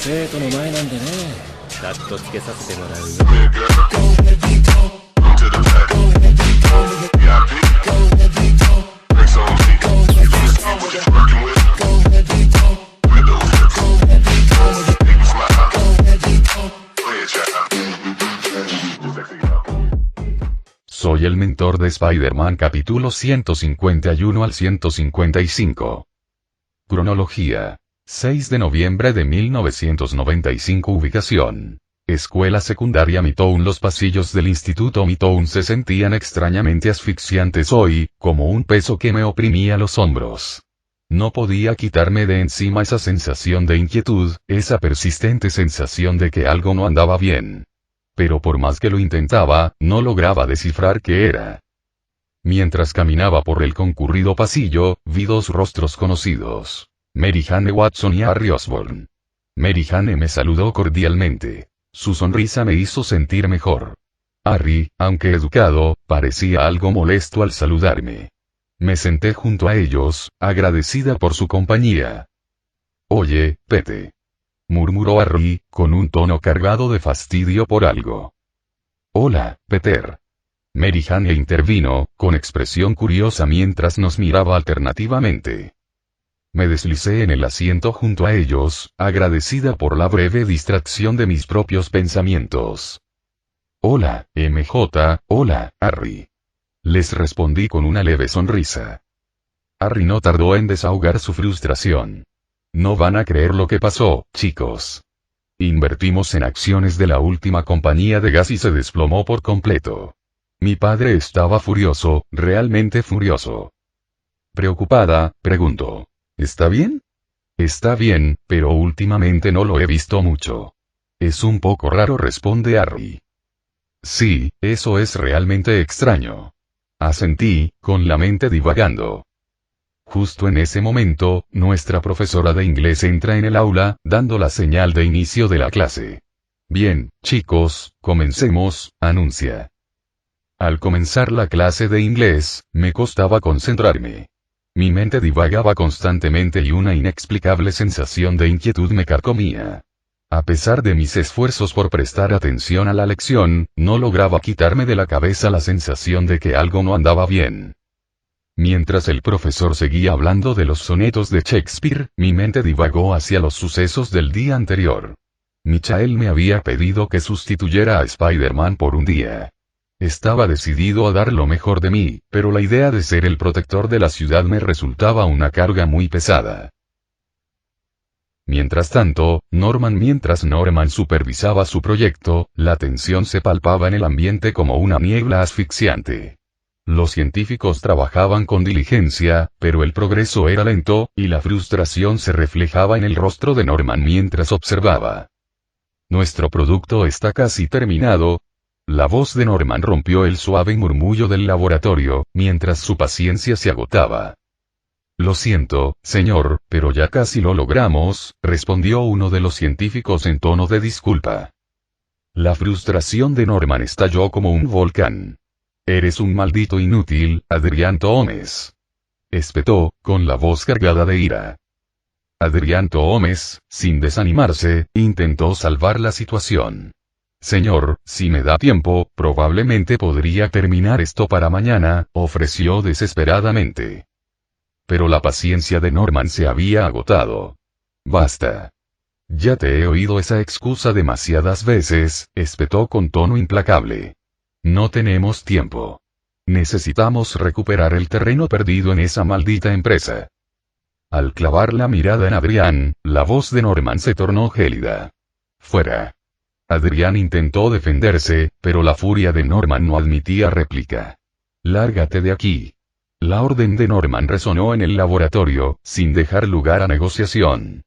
生徒の前なんでね。カットつけさせてもらうよ。Soy el mentor de Spider-Man capítulo 151 al 155. Cronología. 6 de noviembre de 1995. Ubicación. Escuela secundaria Midtown. Los pasillos del instituto Midtown se sentían extrañamente asfixiantes hoy, como un peso que me oprimía los hombros. No podía quitarme de encima esa sensación de inquietud, esa persistente sensación de que algo no andaba bien. Pero por más que lo intentaba, no lograba descifrar qué era. Mientras caminaba por el concurrido pasillo, vi dos rostros conocidos. Mary Jane Watson y Harry Osborn. Mary Jane me saludó cordialmente. Su sonrisa me hizo sentir mejor. Harry, aunque educado, parecía algo molesto al saludarme. Me senté junto a ellos, agradecida por su compañía. «Oye, Pete», murmuró Harry, con un tono cargado de fastidio por algo. «Hola, Peter». Mary Jane intervino, con expresión curiosa mientras nos miraba alternativamente. Me deslicé en el asiento junto a ellos, agradecida por la breve distracción de mis propios pensamientos. «Hola, MJ, hola, Harry», les respondí con una leve sonrisa. Harry no tardó en desahogar su frustración. «No van a creer lo que pasó, chicos. Invertimos en acciones de la última compañía de gas y se desplomó por completo. Mi padre estaba furioso, realmente furioso». Preocupada, preguntó: «¿Está bien?» «Está bien, pero últimamente no lo he visto mucho. Es un poco raro», responde Harry. «Sí, eso es realmente extraño», asentí, con la mente divagando. Justo en ese momento, nuestra profesora de inglés entra en el aula, dando la señal de inicio de la clase. «Bien, chicos, comencemos», anuncia. Al comenzar la clase de inglés, me costaba concentrarme. Mi mente divagaba constantemente y una inexplicable sensación de inquietud me carcomía. A pesar de mis esfuerzos por prestar atención a la lección, no lograba quitarme de la cabeza la sensación de que algo no andaba bien. Mientras el profesor seguía hablando de los sonetos de Shakespeare, mi mente divagó hacia los sucesos del día anterior. Michael me había pedido que sustituyera a Spider-Man por un día. Estaba decidido a dar lo mejor de mí, pero la idea de ser el protector de la ciudad me resultaba una carga muy pesada. Mientras Norman supervisaba su proyecto, la tensión se palpaba en el ambiente como una niebla asfixiante. Los científicos trabajaban con diligencia, pero el progreso era lento, y la frustración se reflejaba en el rostro de Norman mientras observaba. «Nuestro producto está casi terminado». La voz de Norman rompió el suave murmullo del laboratorio, mientras su paciencia se agotaba. «Lo siento, señor, pero ya casi lo logramos», respondió uno de los científicos en tono de disculpa. La frustración de Norman estalló como un volcán. «Eres un maldito inútil, Adrian Toomes», espetó, con la voz cargada de ira. Adrian Toomes, sin desanimarse, intentó salvar la situación. «Señor, si me da tiempo, probablemente podría terminar esto para mañana», ofreció desesperadamente. Pero la paciencia de Norman se había agotado. «Basta. Ya te he oído esa excusa demasiadas veces», espetó con tono implacable. «No tenemos tiempo. Necesitamos recuperar el terreno perdido en esa maldita empresa». Al clavar la mirada en Adrian, la voz de Norman se tornó gélida. «Fuera». Adrian intentó defenderse, pero la furia de Norman no admitía réplica. «Lárgate de aquí». La orden de Norman resonó en el laboratorio, sin dejar lugar a negociación.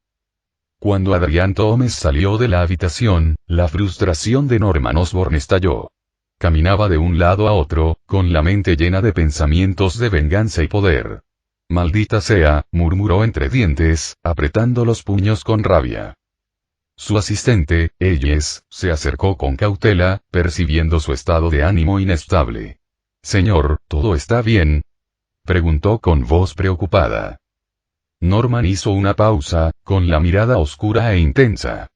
Cuando Adrian Toomes salió de la habitación, la frustración de Norman Osborn estalló. Caminaba de un lado a otro, con la mente llena de pensamientos de venganza y poder. «Maldita sea», murmuró entre dientes, apretando los puños con rabia. Su asistente, Elles, se acercó con cautela, percibiendo su estado de ánimo inestable. «Señor, ¿todo está bien?», preguntó con voz preocupada. Norman hizo una pausa, con la mirada oscura e intensa.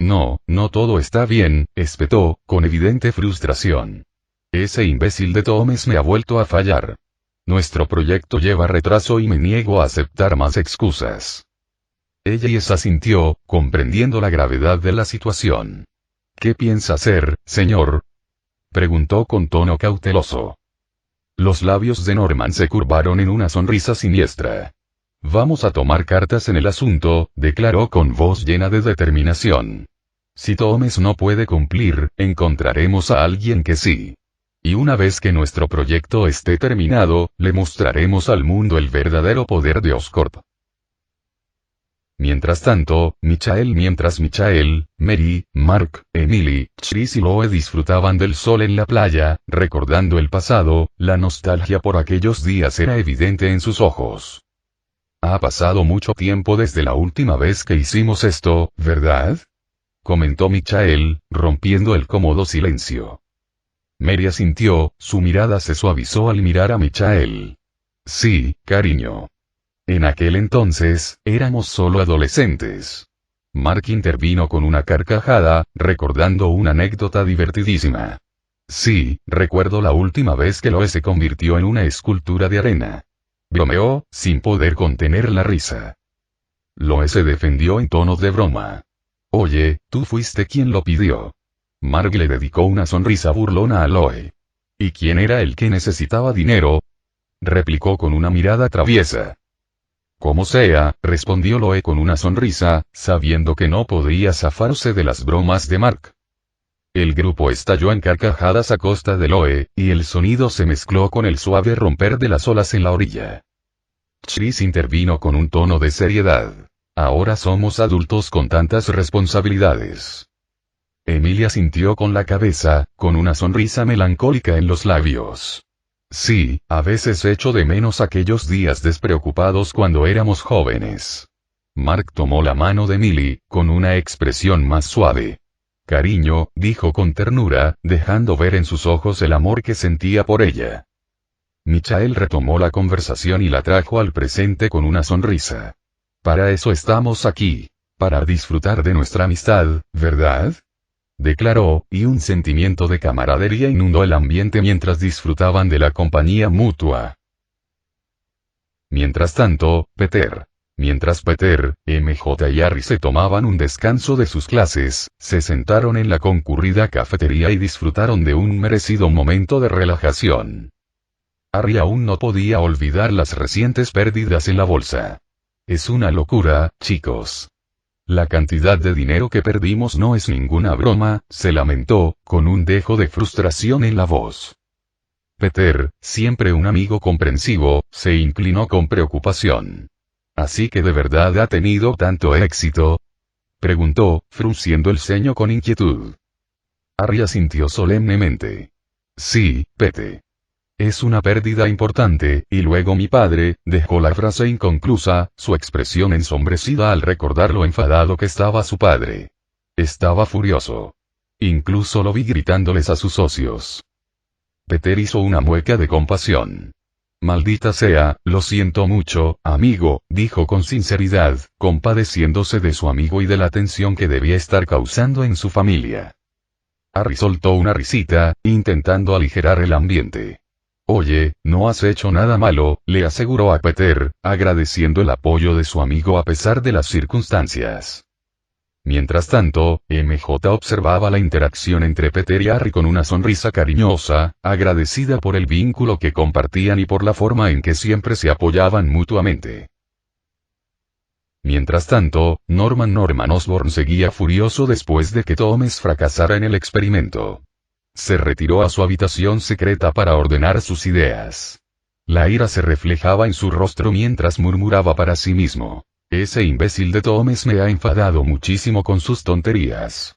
No, no todo está bien, espetó, con evidente frustración. Ese imbécil de Thomas me ha vuelto a fallar. Nuestro proyecto lleva retraso y me niego a aceptar más excusas. Ella asintió, comprendiendo la gravedad de la situación. ¿Qué piensa hacer, señor?, preguntó con tono cauteloso. Los labios de Norman se curvaron en una sonrisa siniestra. Vamos a tomar cartas en el asunto, declaró con voz llena de determinación. Si Thomas no puede cumplir, encontraremos a alguien que sí. Y una vez que nuestro proyecto esté terminado, le mostraremos al mundo el verdadero poder de Oscorp. Mientras Michael, Mary, Mark, Emily, Chris y Loe disfrutaban del sol en la playa, recordando el pasado, la nostalgia por aquellos días era evidente en sus ojos. Ha pasado mucho tiempo desde la última vez que hicimos esto, ¿verdad?, comentó Michael, rompiendo el cómodo silencio. Mary asintió, su mirada se suavizó al mirar a Michael. Sí, cariño. En aquel entonces, éramos solo adolescentes. Mark intervino con una carcajada, recordando una anécdota divertidísima. Sí, recuerdo la última vez que Loe se convirtió en una escultura de arena. Bromeó, sin poder contener la risa. Loe se defendió en tono de broma. Oye, tú fuiste quien lo pidió. Mark le dedicó una sonrisa burlona a Loe. ¿Y quién era el que necesitaba dinero?, replicó con una mirada traviesa. Como sea, respondió Loe con una sonrisa, sabiendo que no podía zafarse de las bromas de Mark. El grupo estalló en carcajadas a costa de Loe, y el sonido se mezcló con el suave romper de las olas en la orilla. Chris intervino con un tono de seriedad. Ahora somos adultos con tantas responsabilidades. Emilia sintió con la cabeza, con una sonrisa melancólica en los labios. Sí, a veces echo de menos aquellos días despreocupados cuando éramos jóvenes. Mark tomó la mano de Emily, con una expresión más suave. Cariño, dijo con ternura, dejando ver en sus ojos el amor que sentía por ella. Michael retomó la conversación y la trajo al presente con una sonrisa. Para eso estamos aquí. Para disfrutar de nuestra amistad, ¿verdad?, declaró, y un sentimiento de camaradería inundó el ambiente mientras disfrutaban de la compañía mutua. Mientras Peter, MJ y Harry se tomaban un descanso de sus clases, se sentaron en la concurrida cafetería y disfrutaron de un merecido momento de relajación. Harry aún no podía olvidar las recientes pérdidas en la bolsa. Es una locura, chicos. La cantidad de dinero que perdimos no es ninguna broma, se lamentó, con un dejo de frustración en la voz. Peter, siempre un amigo comprensivo, se inclinó con preocupación. ¿Así que de verdad ha tenido tanto éxito?, preguntó, frunciendo el ceño con inquietud. Harry asintió solemnemente. Sí, Pete. Es una pérdida importante, y luego mi padre, dejó la frase inconclusa, su expresión ensombrecida al recordar lo enfadado que estaba su padre. Estaba furioso. Incluso lo vi gritándoles a sus socios. Peter hizo una mueca de compasión. Maldita sea, lo siento mucho, amigo, dijo con sinceridad, compadeciéndose de su amigo y de la tensión que debía estar causando en su familia. Harry soltó una risita, intentando aligerar el ambiente. Oye, no has hecho nada malo, le aseguró a Peter, agradeciendo el apoyo de su amigo a pesar de las circunstancias. Mientras tanto, MJ observaba la interacción entre Peter y Harry con una sonrisa cariñosa, agradecida por el vínculo que compartían y por la forma en que siempre se apoyaban mutuamente. Mientras tanto, Norman Osborn seguía furioso después de que Thomas fracasara en el experimento. Se retiró a su habitación secreta para ordenar sus ideas. La ira se reflejaba en su rostro mientras murmuraba para sí mismo. Ese imbécil de Thomas me ha enfadado muchísimo con sus tonterías.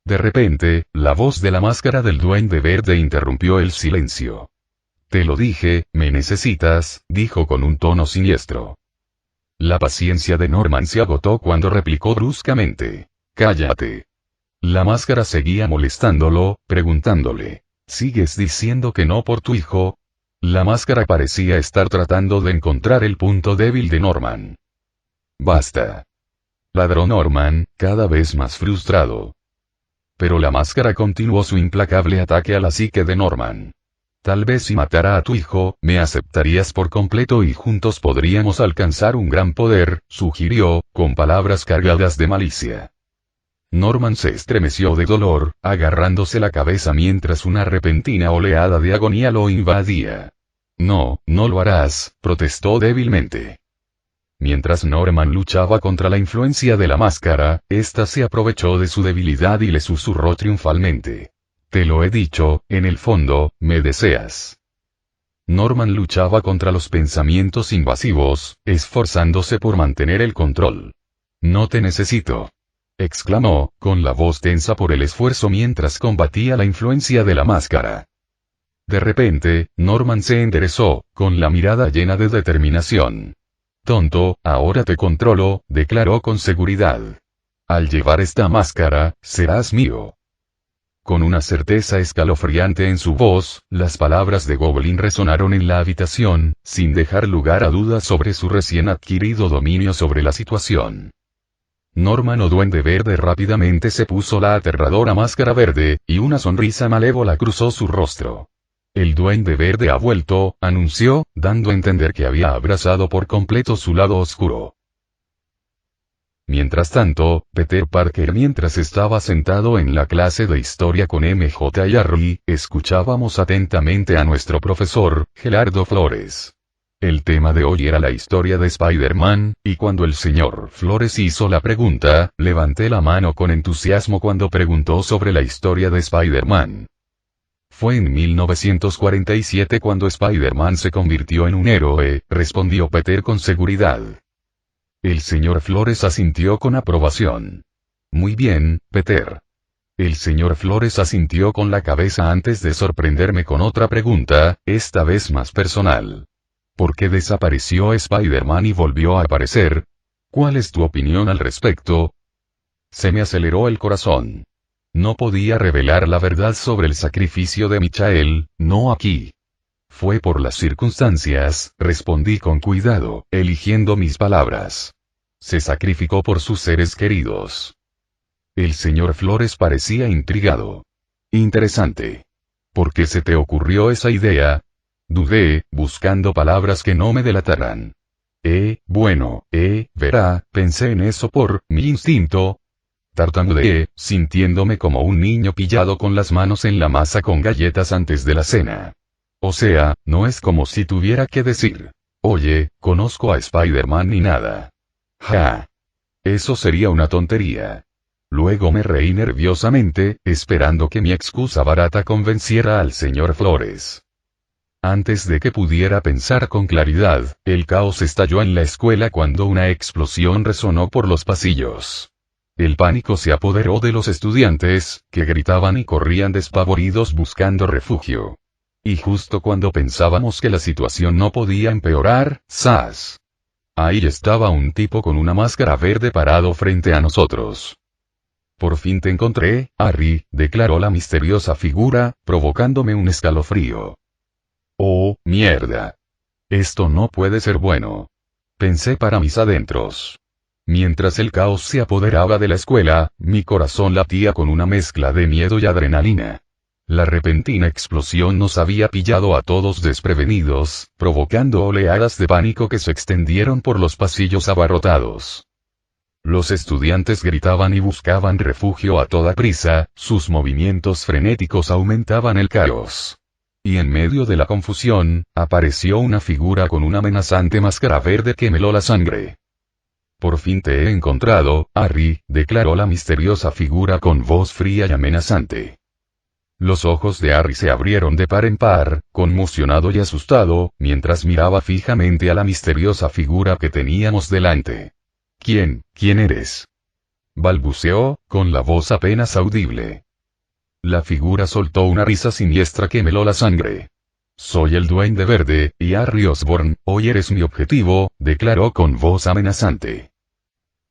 De repente, la voz de la máscara del Duende Verde interrumpió el silencio. Te lo dije, me necesitas, dijo con un tono siniestro. La paciencia de Norman se agotó cuando replicó bruscamente. Cállate. La máscara seguía molestándolo, preguntándole. ¿Sigues diciendo que no por tu hijo? La máscara parecía estar tratando de encontrar el punto débil de Norman. Basta. ladró Norman, cada vez más frustrado. Pero la máscara continuó su implacable ataque a la psique de Norman. Tal vez si matara a tu hijo, me aceptarías por completo y juntos podríamos alcanzar un gran poder, sugirió, con palabras cargadas de malicia. Norman se estremeció de dolor, agarrándose la cabeza mientras una repentina oleada de agonía lo invadía. No, no lo harás, protestó débilmente. Mientras Norman luchaba contra la influencia de la máscara, ésta se aprovechó de su debilidad y le susurró triunfalmente. Te lo he dicho, en el fondo, me deseas. Norman luchaba contra los pensamientos invasivos, esforzándose por mantener el control. No te necesito, exclamó, con la voz tensa por el esfuerzo mientras combatía la influencia de la máscara. De repente, Norman se enderezó, con la mirada llena de determinación. Tonto, ahora te controlo, declaró con seguridad. Al llevar esta máscara, serás mío. Con una certeza escalofriante en su voz, las palabras de Goblin resonaron en la habitación, sin dejar lugar a dudas sobre su recién adquirido dominio sobre la situación. Norman o Duende Verde rápidamente se puso la aterradora máscara verde, y una sonrisa malévola cruzó su rostro. El Duende Verde ha vuelto, anunció, dando a entender que había abrazado por completo su lado oscuro. Mientras tanto, Peter Parker mientras estaba sentado en la clase de historia con MJ y Harry, escuchábamos atentamente a nuestro profesor, Gerardo Flores. El tema de hoy era la historia de Spider-Man, y cuando el señor Flores hizo la pregunta, levanté la mano con entusiasmo cuando preguntó sobre la historia de Spider-Man. Fue en 1947 cuando Spider-Man se convirtió en un héroe, respondió Peter con seguridad. El señor Flores asintió con aprobación. Muy bien, Peter. El señor Flores asintió con la cabeza antes de sorprenderme con otra pregunta, esta vez más personal. ¿Por qué desapareció Spider-Man y volvió a aparecer? ¿Cuál es tu opinión al respecto? Se me aceleró el corazón. No podía revelar la verdad sobre el sacrificio de Michael, no aquí. Fue por las circunstancias, respondí con cuidado, eligiendo mis palabras. Se sacrificó por sus seres queridos. El señor Flores parecía intrigado. Interesante. ¿Por qué se te ocurrió esa idea? Dudé, buscando palabras que no me delataran. Verá, pensé en eso por mi instinto. Tartamudeé, sintiéndome como un niño pillado con las manos en la masa con galletas antes de la cena. O sea, no es como si tuviera que decir, oye, conozco a Spider-Man ni nada. Ja. Eso sería una tontería. Luego me reí nerviosamente, esperando que mi excusa barata convenciera al señor Flores. Antes de que pudiera pensar con claridad, el caos estalló en la escuela cuando una explosión resonó por los pasillos. El pánico se apoderó de los estudiantes, que gritaban y corrían despavoridos buscando refugio. Y justo cuando pensábamos que la situación no podía empeorar, ¡zas! Ahí estaba un tipo con una máscara verde parado frente a nosotros. Por fin te encontré, Harry, declaró la misteriosa figura, provocándome un escalofrío. Oh, mierda. Esto no puede ser bueno. Pensé para mis adentros. Mientras el caos se apoderaba de la escuela, mi corazón latía con una mezcla de miedo y adrenalina. La repentina explosión nos había pillado a todos desprevenidos, provocando oleadas de pánico que se extendieron por los pasillos abarrotados. Los estudiantes gritaban y buscaban refugio a toda prisa, sus movimientos frenéticos aumentaban el caos. Y en medio de la confusión, apareció una figura con una amenazante máscara verde que me heló la sangre. Por fin te he encontrado, Harry, declaró la misteriosa figura con voz fría y amenazante. Los ojos de Harry se abrieron de par en par, conmocionado y asustado, mientras miraba fijamente a la misteriosa figura que teníamos delante. ¿Quién eres? Balbuceó, con la voz apenas audible. La figura soltó una risa siniestra que me heló la sangre. Soy el Duende Verde, y Harry Osborn, hoy eres mi objetivo, declaró con voz amenazante.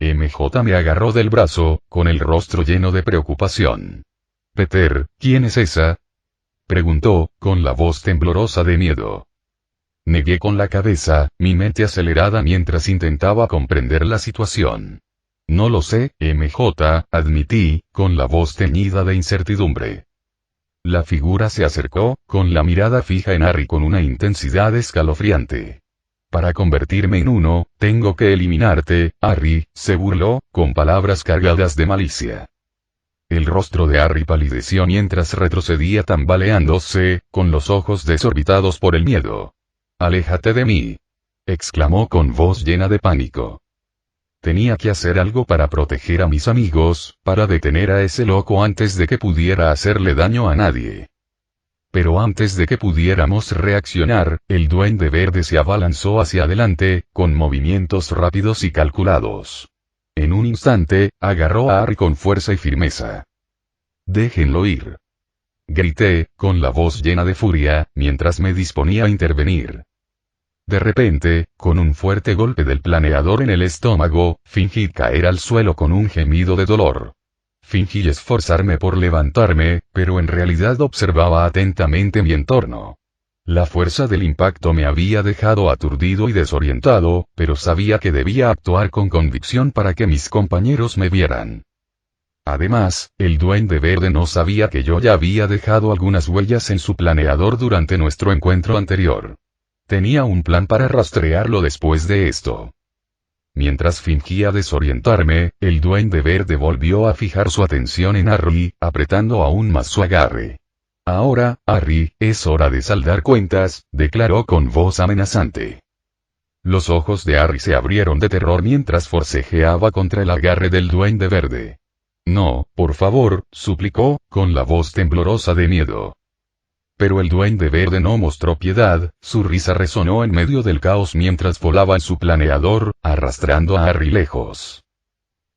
MJ me agarró del brazo, con el rostro lleno de preocupación. Peter, ¿quién es esa? Preguntó, con la voz temblorosa de miedo. Negué con la cabeza, mi mente acelerada mientras intentaba comprender la situación. No lo sé, MJ, admití, con la voz teñida de incertidumbre. La figura se acercó, con la mirada fija en Harry con una intensidad escalofriante. Para convertirme en uno, tengo que eliminarte, Harry, se burló, con palabras cargadas de malicia. El rostro de Harry palideció mientras retrocedía tambaleándose, con los ojos desorbitados por el miedo. «Aléjate de mí», exclamó con voz llena de pánico. Tenía que hacer algo para proteger a mis amigos, para detener a ese loco antes de que pudiera hacerle daño a nadie. Pero antes de que pudiéramos reaccionar, el Duende Verde se abalanzó hacia adelante, con movimientos rápidos y calculados. En un instante, agarró a Harry con fuerza y firmeza. «Déjenlo ir», grité, con la voz llena de furia, mientras me disponía a intervenir. De repente, con un fuerte golpe del planeador en el estómago, fingí caer al suelo con un gemido de dolor. Fingí esforzarme por levantarme, pero en realidad observaba atentamente mi entorno. La fuerza del impacto me había dejado aturdido y desorientado, pero sabía que debía actuar con convicción para que mis compañeros me vieran. Además, el Duende Verde no sabía que yo ya había dejado algunas huellas en su planeador durante nuestro encuentro anterior. Tenía un plan para rastrearlo después de esto. Mientras fingía desorientarme, el Duende Verde volvió a fijar su atención en Harry, apretando aún más su agarre. «Ahora, Harry, es hora de saldar cuentas», declaró con voz amenazante. Los ojos de Harry se abrieron de terror mientras forcejeaba contra el agarre del Duende Verde. «No, por favor», suplicó, con la voz temblorosa de miedo. Pero el Duende Verde no mostró piedad, su risa resonó en medio del caos mientras volaba en su planeador, arrastrando a Harry lejos.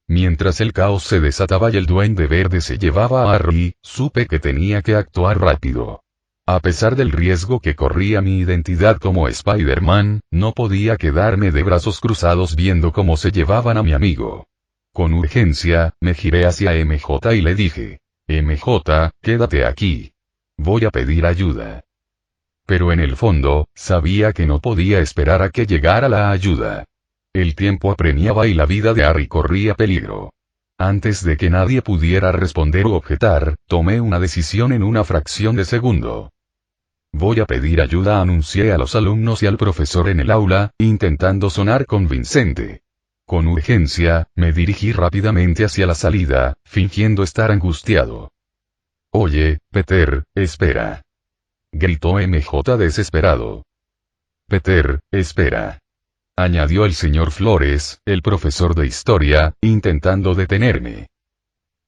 Mientras el caos se desataba y el Duende Verde se llevaba a Harry, supe que tenía que actuar rápido. A pesar del riesgo que corría mi identidad como Spider-Man, no podía quedarme de brazos cruzados viendo cómo se llevaban a mi amigo. Con urgencia, me giré hacia MJ y le dije: «MJ, quédate aquí. Voy a pedir ayuda». Pero en el fondo, sabía que no podía esperar a que llegara la ayuda. El tiempo apremiaba y la vida de Harry corría peligro. Antes de que nadie pudiera responder u objetar, tomé una decisión en una fracción de segundo. «Voy a pedir ayuda», anuncié a los alumnos y al profesor en el aula, intentando sonar convincente. Con urgencia, me dirigí rápidamente hacia la salida, fingiendo estar angustiado. «Oye, Peter, espera», gritó MJ desesperado. «Peter, espera», añadió el señor Flores, el profesor de historia, intentando detenerme.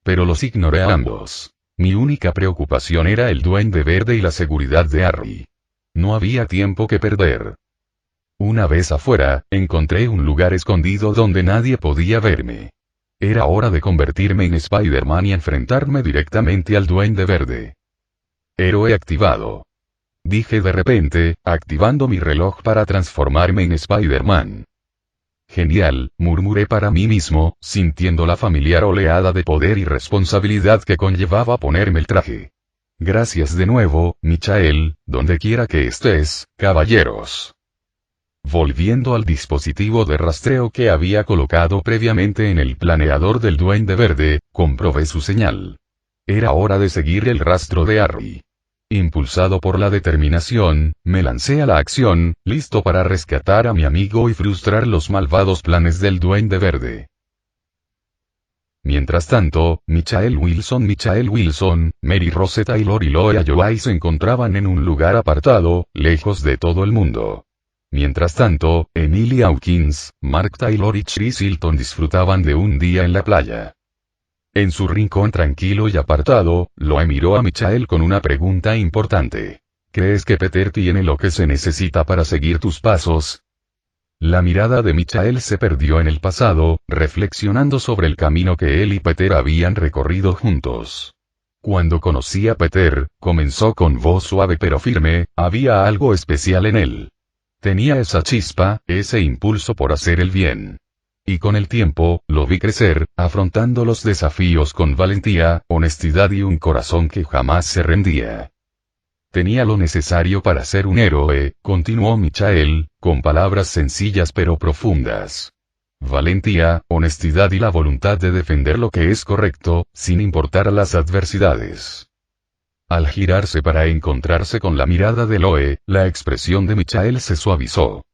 Pero los ignoré a ambos. Mi única preocupación era el Duende Verde y la seguridad de Harry. No había tiempo que perder. Una vez afuera, encontré un lugar escondido donde nadie podía verme. Era hora de convertirme en Spider-Man y enfrentarme directamente al Duende Verde. «Héroe activado», dije de repente, activando mi reloj para transformarme en Spider-Man. «Genial», murmuré para mí mismo, sintiendo la familiar oleada de poder y responsabilidad que conllevaba ponerme el traje. «Gracias de nuevo, Michael, donde quiera que estés, caballeros». Volviendo al dispositivo de rastreo que había colocado previamente en el planeador del Duende Verde, comprobé su señal. Era hora de seguir el rastro de Harry. Impulsado por la determinación, me lancé a la acción, listo para rescatar a mi amigo y frustrar los malvados planes del Duende Verde. Mientras tanto, Michael Wilson, Mary Rose Taylor y Loea Joy se encontraban en un lugar apartado, lejos de todo el mundo. Mientras tanto, Emily Hawkins, Mark Taylor y Chris Hilton disfrutaban de un día en la playa. En su rincón tranquilo y apartado, Loe miró a Michael con una pregunta importante. ¿Crees que Peter tiene lo que se necesita para seguir tus pasos? La mirada de Michael se perdió en el pasado, reflexionando sobre el camino que él y Peter habían recorrido juntos. Cuando conocí a Peter, comenzó con voz suave pero firme, había algo especial en él. Tenía esa chispa, ese impulso por hacer el bien. Y con el tiempo, lo vi crecer, afrontando los desafíos con valentía, honestidad y un corazón que jamás se rendía. Tenía lo necesario para ser un héroe, continuó Michael, con palabras sencillas pero profundas. valentía, honestidad y la voluntad de defender lo que es correcto, sin importar las adversidades. Al girarse para encontrarse con la mirada de Loe, la expresión de Michael se suavizó.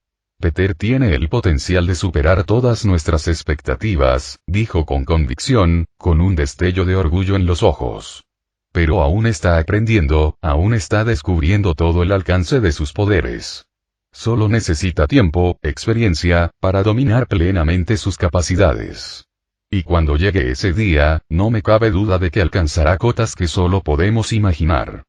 Peter tiene el potencial de superar todas nuestras expectativas, dijo con convicción, con un destello de orgullo en los ojos. Pero aún está aprendiendo, aún está descubriendo todo el alcance de sus poderes. Solo necesita tiempo, experiencia, para dominar plenamente sus capacidades. Y cuando llegue ese día, no me cabe duda de que alcanzará cotas que solo podemos imaginar.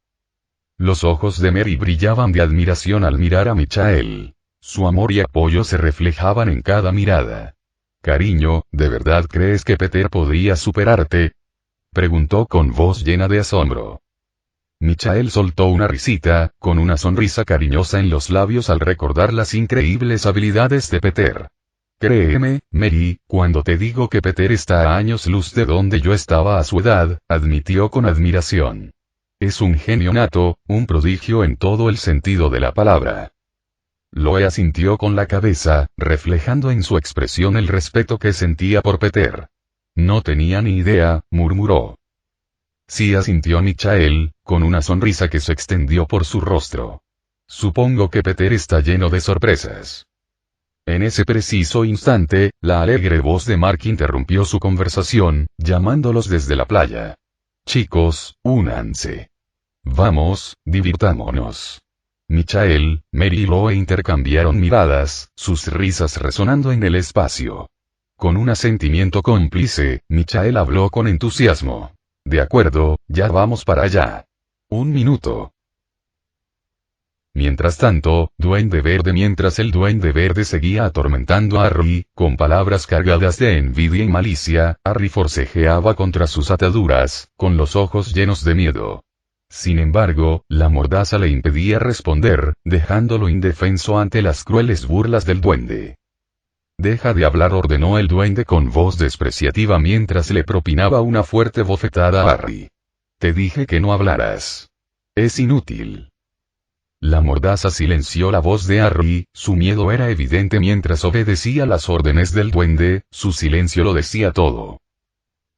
Los ojos de Mary brillaban de admiración al mirar a Michael. Su amor y apoyo se reflejaban en cada mirada. Cariño, ¿de verdad crees que Peter podría superarte? Preguntó con voz llena de asombro. Michael soltó una risita, con una sonrisa cariñosa en los labios al recordar las increíbles habilidades de Peter. Créeme, Mary, cuando te digo que Peter está a años luz de donde yo estaba a su edad, admitió con admiración. Es un genio nato, un prodigio en todo el sentido de la palabra. Loe asintió con la cabeza, reflejando en su expresión el respeto que sentía por Peter. No tenía ni idea, murmuró. Sí, asintió Michael, con una sonrisa que se extendió por su rostro. Supongo que Peter está lleno de sorpresas. En ese preciso instante, la alegre voz de Mark interrumpió su conversación, llamándolos desde la playa. Chicos, únanse. Vamos, divirtámonos. Michael, Mary y Loe intercambiaron miradas, sus risas resonando en el espacio. Con un asentimiento cómplice, Michael habló con entusiasmo. De acuerdo, ya vamos para allá. Un minuto. Mientras tanto, mientras el Duende Verde seguía atormentando a Harry, con palabras cargadas de envidia y malicia, Harry forcejeaba contra sus ataduras, con los ojos llenos de miedo. Sin embargo, la mordaza le impedía responder, dejándolo indefenso ante las crueles burlas del duende. Deja de hablar, ordenó el duende con voz despreciativa mientras le propinaba una fuerte bofetada a Harry. Te dije que no hablaras. Es inútil. La mordaza silenció la voz de Harry, su miedo era evidente mientras obedecía las órdenes del duende, su silencio lo decía todo.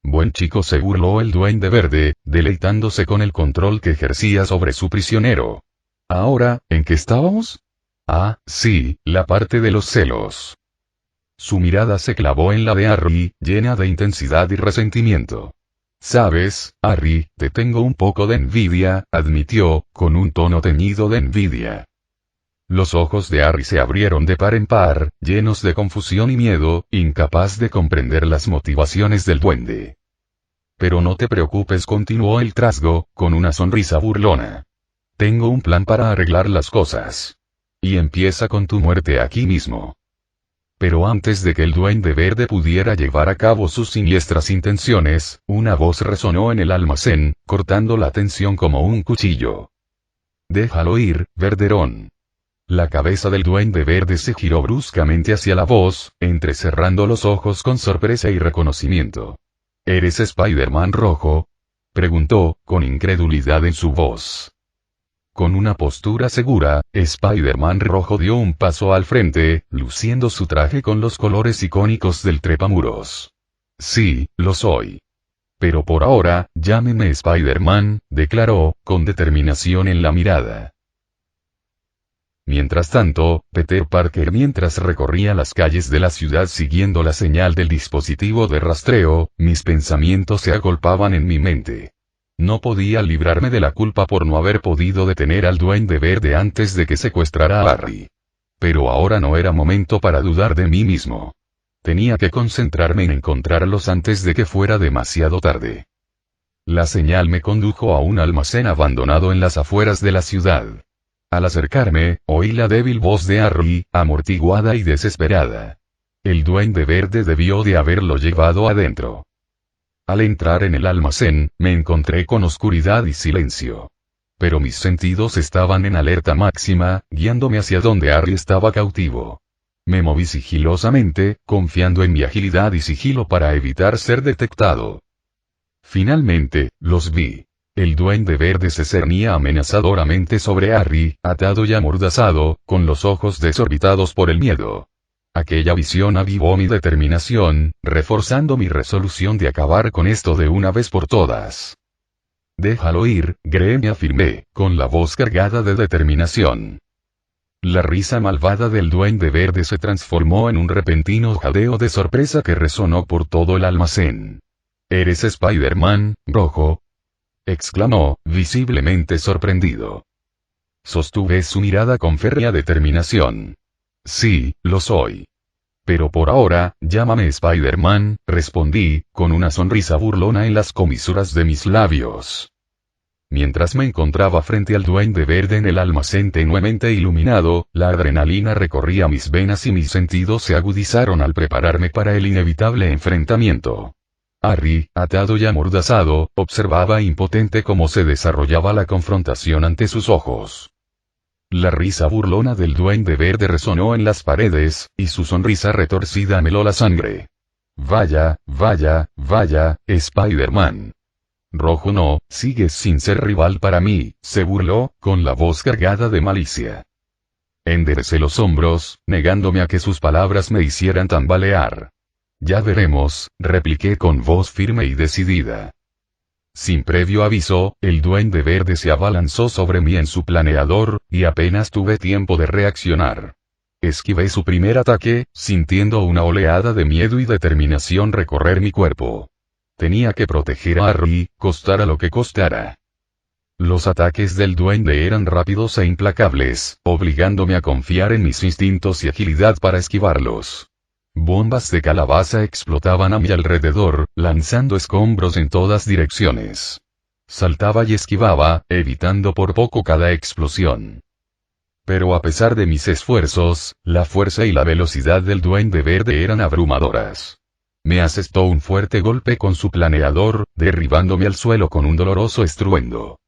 Buen chico, se burló el Duende Verde, deleitándose con el control que ejercía sobre su prisionero. Ahora, ¿en qué estábamos? Ah, sí, la parte de los celos. Su mirada se clavó en la de Harry, llena de intensidad y resentimiento. Sabes, Harry, te tengo un poco de envidia, admitió, con un tono teñido de envidia. Los ojos de Harry se abrieron de par en par, llenos de confusión y miedo, incapaz de comprender las motivaciones del duende. Pero no te preocupes, continuó el trasgo, con una sonrisa burlona. Tengo un plan para arreglar las cosas. Y empieza con tu muerte aquí mismo. Pero antes de que el Duende Verde pudiera llevar a cabo sus siniestras intenciones, una voz resonó en el almacén, cortando la tensión como un cuchillo. Déjalo ir, Verderón. La cabeza del Duende Verde se giró bruscamente hacia la voz, entrecerrando los ojos con sorpresa y reconocimiento. ¿Eres Spider-Man rojo? Preguntó, con incredulidad en su voz. Con una postura segura, Spider-Man rojo dio un paso al frente, luciendo su traje con los colores icónicos del trepamuros. Sí, lo soy. Pero por ahora, llámeme Spider-Man, declaró, con determinación en la mirada. Mientras tanto, Peter Parker mientras recorría las calles de la ciudad siguiendo la señal del dispositivo de rastreo, mis pensamientos se agolpaban en mi mente. No podía librarme de la culpa por no haber podido detener al Duende Verde antes de que secuestrara a Harry. Pero ahora no era momento para dudar de mí mismo. Tenía que concentrarme en encontrarlos antes de que fuera demasiado tarde. La señal me condujo a un almacén abandonado en las afueras de la ciudad. Al acercarme, oí la débil voz de Harry, amortiguada y desesperada. El Duende Verde debió de haberlo llevado adentro. Al entrar en el almacén, me encontré con oscuridad y silencio. Pero mis sentidos estaban en alerta máxima, guiándome hacia donde Harry estaba cautivo. Me moví sigilosamente, confiando en mi agilidad y sigilo para evitar ser detectado. Finalmente, los vi. El Duende Verde se cernía amenazadoramente sobre Harry, atado y amordazado, con los ojos desorbitados por el miedo. Aquella visión avivó mi determinación, reforzando mi resolución de acabar con esto de una vez por todas. Déjalo ir, Gremio, afirmé, con la voz cargada de determinación. La risa malvada del duende verde se transformó en un repentino jadeo de sorpresa que resonó por todo el almacén. ¿Eres Spider-Man, rojo?, exclamó, visiblemente sorprendido. Sostuve su mirada con férrea determinación. Sí, lo soy. Pero por ahora, llámame Spider-Man, respondí, con una sonrisa burlona en las comisuras de mis labios. Mientras me encontraba frente al duende verde en el almacén tenuemente iluminado, la adrenalina recorría mis venas y mis sentidos se agudizaron al prepararme para el inevitable enfrentamiento. Harry, atado y amordazado, observaba impotente cómo se desarrollaba la confrontación ante sus ojos. La risa burlona del duende verde resonó en las paredes, y su sonrisa retorcida me heló la sangre. Vaya, vaya, vaya, Spider-Man. Rojo no, sigues sin ser rival para mí, se burló, con la voz cargada de malicia. Enderecé los hombros, negándome a que sus palabras me hicieran tambalear. Ya veremos, repliqué con voz firme y decidida. Sin previo aviso, el duende verde se abalanzó sobre mí en su planeador, y apenas tuve tiempo de reaccionar. Esquivé su primer ataque, sintiendo una oleada de miedo y determinación recorrer mi cuerpo. Tenía que proteger a Harry, costara lo que costara. Los ataques del duende eran rápidos e implacables, obligándome a confiar en mis instintos y agilidad para esquivarlos. Bombas de calabaza explotaban a mi alrededor, lanzando escombros en todas direcciones. Saltaba y esquivaba, evitando por poco cada explosión. Pero a pesar de mis esfuerzos, la fuerza y la velocidad del duende verde eran abrumadoras. Me asestó un fuerte golpe con su planeador, derribándome al suelo con un doloroso estruendo.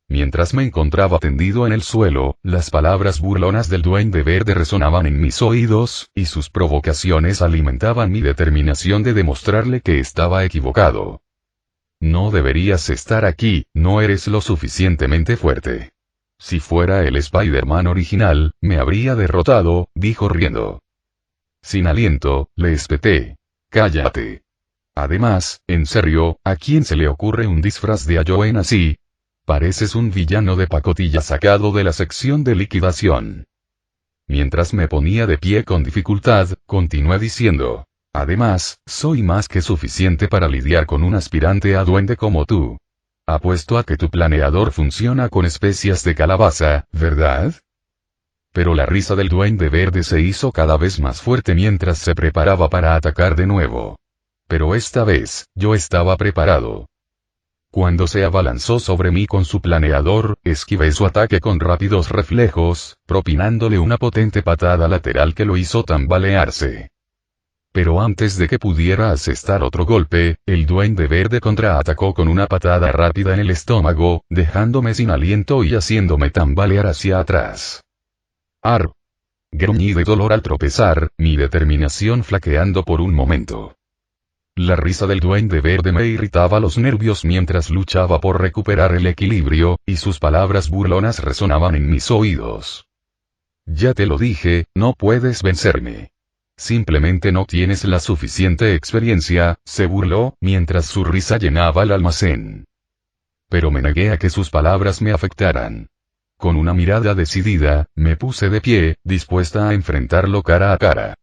Mientras me encontraba tendido en el suelo, las palabras burlonas del duende verde resonaban en mis oídos, y sus provocaciones alimentaban mi determinación de demostrarle que estaba equivocado. No deberías estar aquí, no eres lo suficientemente fuerte. Si fuera el Spider-Man original, me habría derrotado, dijo riendo. Sin aliento, le espeté. Cállate. Además, en serio, ¿a quién se le ocurre un disfraz de Ayoen así? Pareces un villano de pacotilla sacado de la sección de liquidación. Mientras me ponía de pie con dificultad, continué diciendo. Además, soy más que suficiente para lidiar con un aspirante a duende como tú. Apuesto a que tu planeador funciona con especias de calabaza, ¿verdad? Pero la risa del duende verde se hizo cada vez más fuerte mientras se preparaba para atacar de nuevo. Pero esta vez, yo estaba preparado. Cuando se abalanzó sobre mí con su planeador, esquivé su ataque con rápidos reflejos, propinándole una potente patada lateral que lo hizo tambalearse. Pero antes de que pudiera asestar otro golpe, el duende verde contraatacó con una patada rápida en el estómago, dejándome sin aliento y haciéndome tambalear hacia atrás. ¡Ar! Gruñí de dolor al tropezar, mi determinación flaqueando por un momento. La risa del duende verde me irritaba los nervios mientras luchaba por recuperar el equilibrio, y sus palabras burlonas resonaban en mis oídos. Ya te lo dije, no puedes vencerme. Simplemente no tienes la suficiente experiencia, se burló, mientras su risa llenaba el almacén. Pero me negué a que sus palabras me afectaran. Con una mirada decidida, me puse de pie, dispuesta a enfrentarlo cara a cara.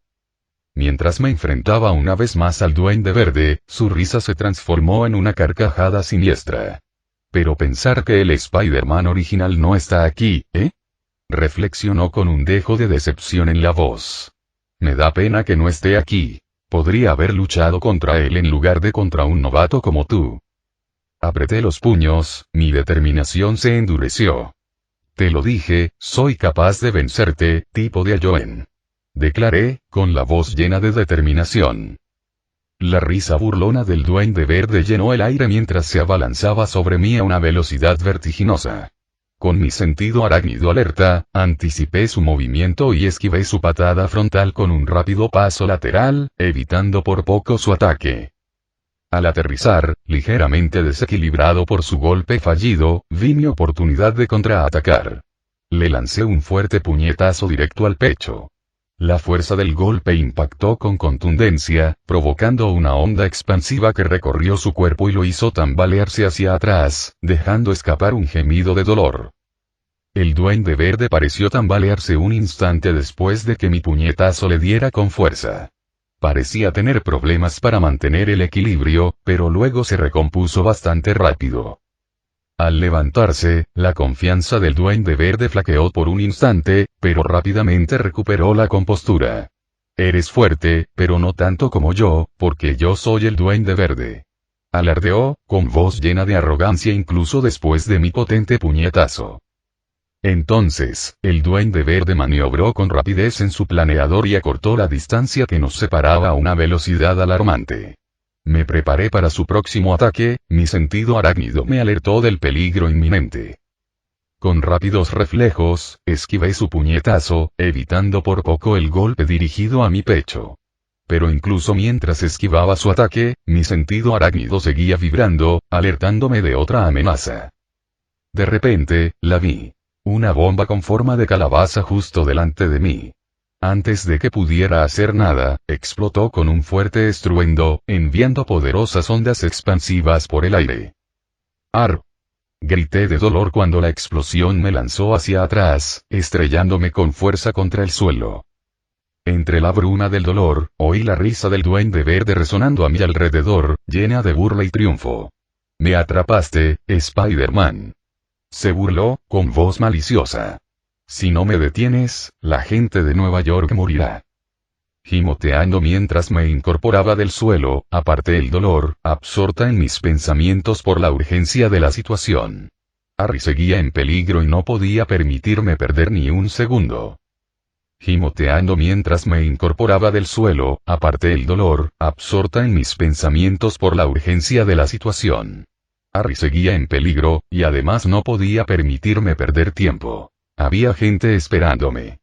Mientras me enfrentaba una vez más al duende verde, su risa se transformó en una carcajada siniestra. Pero pensar que el Spider-Man original no está aquí, ¿eh? Reflexionó con un dejo de decepción en la voz. Me da pena que no esté aquí. Podría haber luchado contra él en lugar de contra un novato como tú. Apreté los puños, mi determinación se endureció. Te lo dije, soy capaz de vencerte, tipo de Ayoen. Declaré, con la voz llena de determinación. La risa burlona del duende verde llenó el aire mientras se abalanzaba sobre mí a una velocidad vertiginosa. Con mi sentido arácnido alerta, anticipé su movimiento y esquivé su patada frontal con un rápido paso lateral, evitando por poco su ataque. Al aterrizar, ligeramente desequilibrado por su golpe fallido, vi mi oportunidad de contraatacar. Le lancé un fuerte puñetazo directo al pecho. La fuerza del golpe impactó con contundencia, provocando una onda expansiva que recorrió su cuerpo y lo hizo tambalearse hacia atrás, dejando escapar un gemido de dolor. El Duende Verde pareció tambalearse un instante después de que mi puñetazo le diera con fuerza. Parecía tener problemas para mantener el equilibrio, pero luego se recompuso bastante rápido. Al levantarse, la confianza del Duende Verde flaqueó por un instante, pero rápidamente recuperó la compostura. Eres fuerte, pero no tanto como yo, porque yo soy el Duende Verde. Alardeó, con voz llena de arrogancia incluso después de mi potente puñetazo. Entonces, el Duende Verde maniobró con rapidez en su planeador y acortó la distancia que nos separaba a una velocidad alarmante. Me preparé para su próximo ataque, mi sentido arácnido me alertó del peligro inminente. Con rápidos reflejos, esquivé su puñetazo, evitando por poco el golpe dirigido a mi pecho. Pero incluso mientras esquivaba su ataque, mi sentido arácnido seguía vibrando, alertándome de otra amenaza. De repente, la vi. Una bomba con forma de calabaza justo delante de mí. Antes de que pudiera hacer nada, explotó con un fuerte estruendo, enviando poderosas ondas expansivas por el aire. ¡Ar! Grité de dolor cuando la explosión me lanzó hacia atrás, estrellándome con fuerza contra el suelo. Entre la bruma del dolor, oí la risa del Duende Verde resonando a mi alrededor, llena de burla y triunfo. «Me atrapaste, Spider-Man». Se burló, con voz maliciosa. «Si no me detienes, la gente de Nueva York morirá». Gimoteando mientras me incorporaba del suelo, aparté el dolor, absorta en mis pensamientos por la urgencia de la situación. Harry seguía en peligro y no podía permitirme perder ni un segundo. Gimoteando mientras me incorporaba del suelo, aparté el dolor, absorta en mis pensamientos por la urgencia de la situación. Harry seguía en peligro, y además no podía permitirme perder tiempo. Había gente esperándome.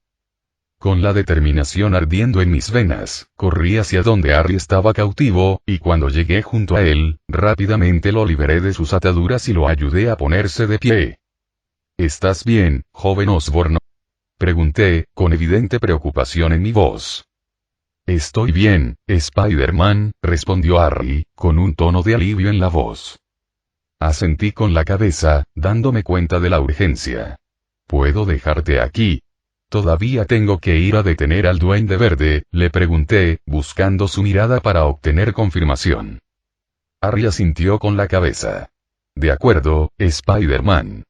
Con la determinación ardiendo en mis venas, corrí hacia donde Harry estaba cautivo, y cuando llegué junto a él, rápidamente lo liberé de sus ataduras y lo ayudé a ponerse de pie. ¿Estás bien, joven Osborn? Pregunté, con evidente preocupación en mi voz. Estoy bien, Spider-Man, respondió Harry, con un tono de alivio en la voz. Asentí con la cabeza, dándome cuenta de la urgencia. ¿Puedo dejarte aquí? ¿Todavía tengo que ir a detener al Duende Verde?, le pregunté, buscando su mirada para obtener confirmación. Harry asintió con la cabeza. De acuerdo, Spider-Man.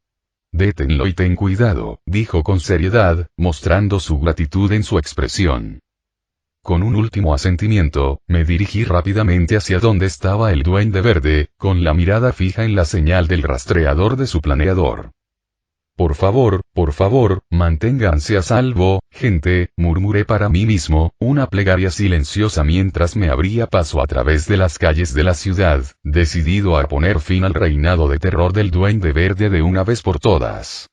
Deténlo y ten cuidado, dijo con seriedad, mostrando su gratitud en su expresión. Con un último asentimiento, me dirigí rápidamente hacia donde estaba el Duende Verde, con la mirada fija en la señal del rastreador de su planeador. Por favor, manténganse a salvo, gente, murmuré para mí mismo, una plegaria silenciosa mientras me abría paso a través de las calles de la ciudad, decidido a poner fin al reinado de terror del Duende Verde de una vez por todas.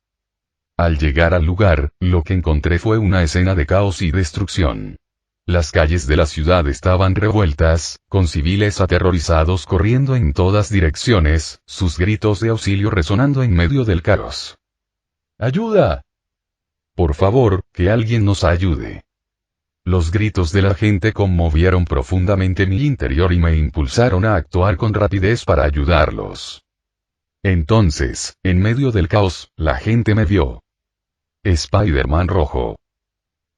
Al llegar al lugar, lo que encontré fue una escena de caos y destrucción. Las calles de la ciudad estaban revueltas, con civiles aterrorizados corriendo en todas direcciones, sus gritos de auxilio resonando en medio del caos. ¡Ayuda! Por favor, que alguien nos ayude. Los gritos de la gente conmovieron profundamente mi interior y me impulsaron a actuar con rapidez para ayudarlos. Entonces, en medio del caos, la gente me vio. Spider-Man rojo.